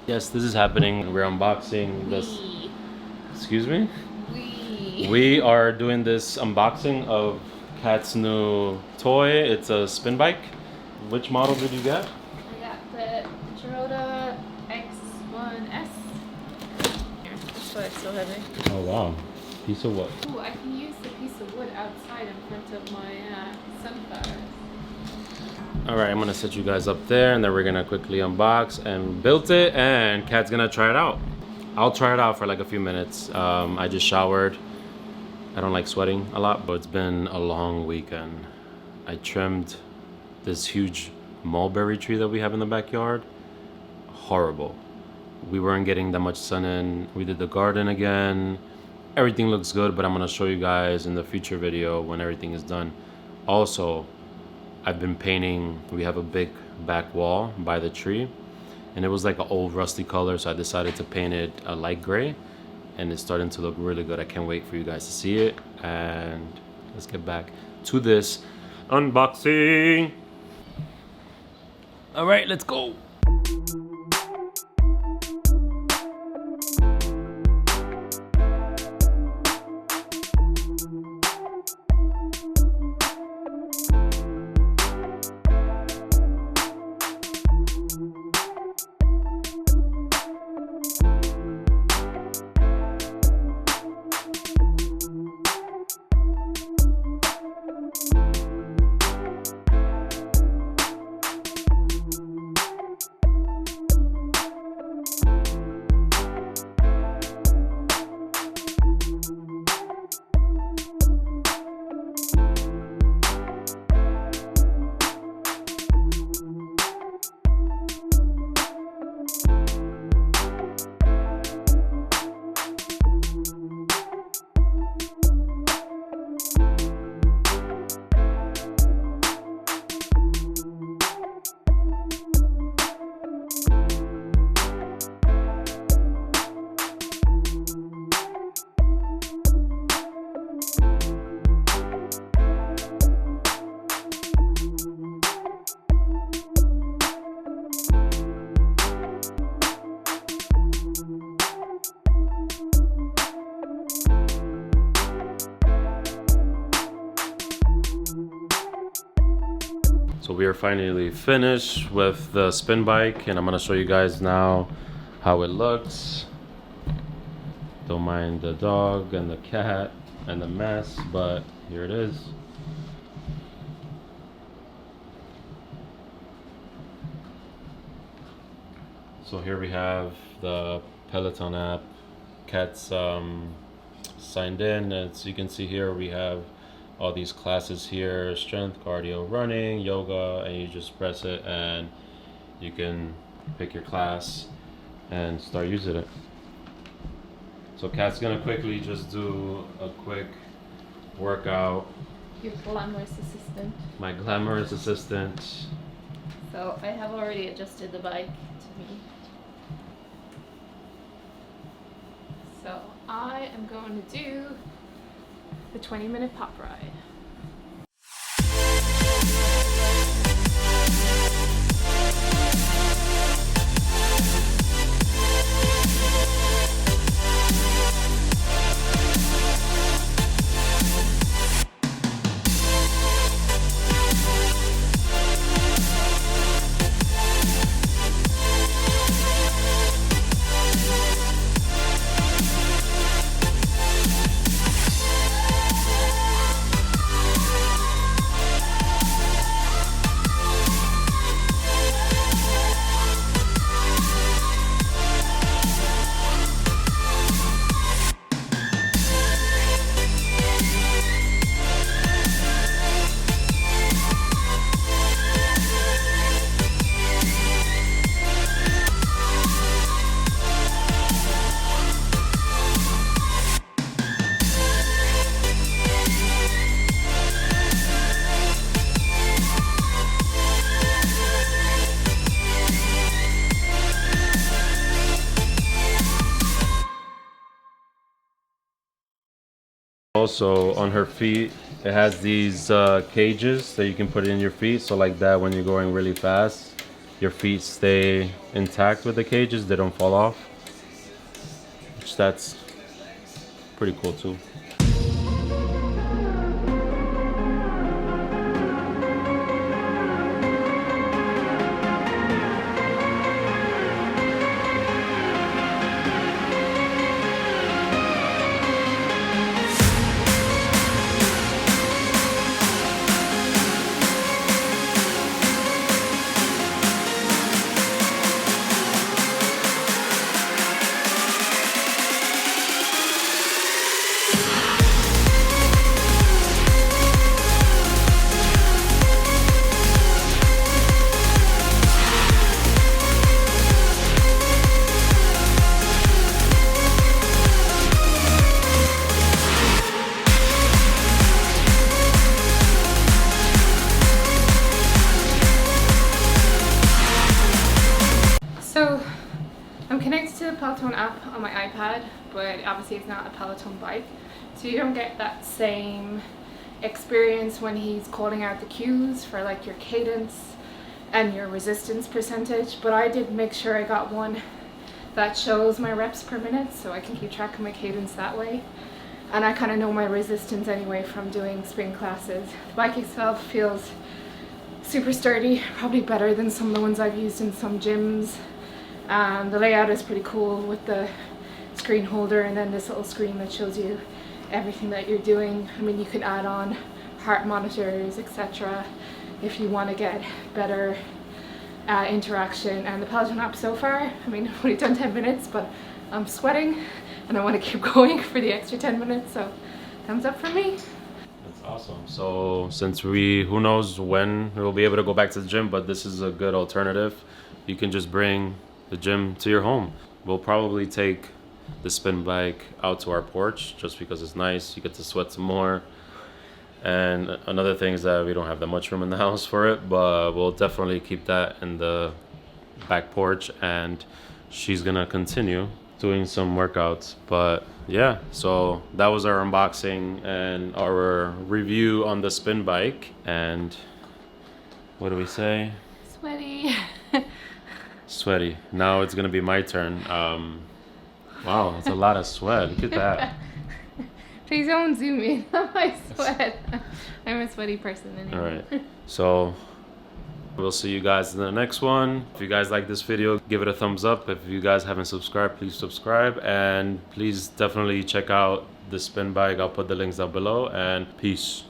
Yes, this is happening. We're unboxing this. Excuse me? We are doing this unboxing of Kat's new toy. It's a spin bike. Which model did you get? I got the Joroto XIS. Here, that's why it's so heavy. Oh wow. Piece of wood. Ooh, I can use the piece of wood outside in front of my sunflower. Alright, I'm gonna set you guys up there and then we're gonna quickly unbox and build it, and Kat's gonna try it out. I'll try it out for like a few minutes. I just showered. I don't like sweating a lot, but it's been a long weekend. I trimmed this huge mulberry tree that we have in the backyard. Horrible. We weren't getting that much sun in. We did the garden again. Everything looks good, but I'm gonna show you guys in the future video when everything is done. Also, I've been painting. We have a big back wall by the tree, and it was like an old rusty color, so I decided to paint it a light gray, and it's starting to look really good. I can't wait for you guys to see it, and let's get back to this unboxing. All right, let's go. So we are finally finished with the spin bike, and I'm gonna show you guys now how it looks. Don't mind the dog and the cat and the mess, but here it is. So here we have the Peloton app. Kat's signed in. As you can see here, we have all these classes here: strength, cardio, running, yoga, and you just press it and you can pick your class and start using it. So Kat's gonna quickly just do a quick workout. Your glamorous assistant. My glamorous assistant. So I have already adjusted the bike to me. So I am going to do the 20-minute pop ride. Also on her feet, it has these cages that you can put in your feet, so like that when you're going really fast, your feet stay intact with the cages, they don't fall off, which that's pretty cool too. So I'm connected to the Peloton app on my iPad, but obviously it's not a Peloton bike, so you don't get that same experience when he's calling out the cues for like your cadence and your resistance percentage. But I did make sure I got one that shows my reps per minute, so I can keep track of my cadence that way. And I kind of know my resistance anyway from doing spin classes. The bike itself feels super sturdy, probably better than some of the ones I've used in some gyms. The layout is pretty cool with the screen holder and then this little screen that shows you everything that you're doing. I mean, you can add on heart monitors, etc. if you want to get better interaction. And the Peloton app so far, I mean, I've only done 10 minutes, but I'm sweating and I want to keep going for the extra 10 minutes, so thumbs up for me. That's awesome. So since who knows when we'll be able to go back to the gym, but this is a good alternative. You can just bring the gym to your home. We'll probably take the spin bike out to our porch just because it's nice. You get to sweat some more. And another thing is that we don't have that much room in the house for it, but we'll definitely keep that in the back porch, and she's gonna continue doing some workouts. But yeah, so that was our unboxing and our review on the spin bike. And what do we say? Sweaty. Sweaty. Now it's gonna be my turn. Wow, that's a lot of sweat. Look at that. Please don't zoom in on my sweat. I'm a sweaty person anyway. All right. So we'll see you guys in the next one. If you guys like this video, give it a thumbs up. If you guys haven't subscribed, please subscribe. And please definitely check out the spin bike. I'll put the links down below. And peace.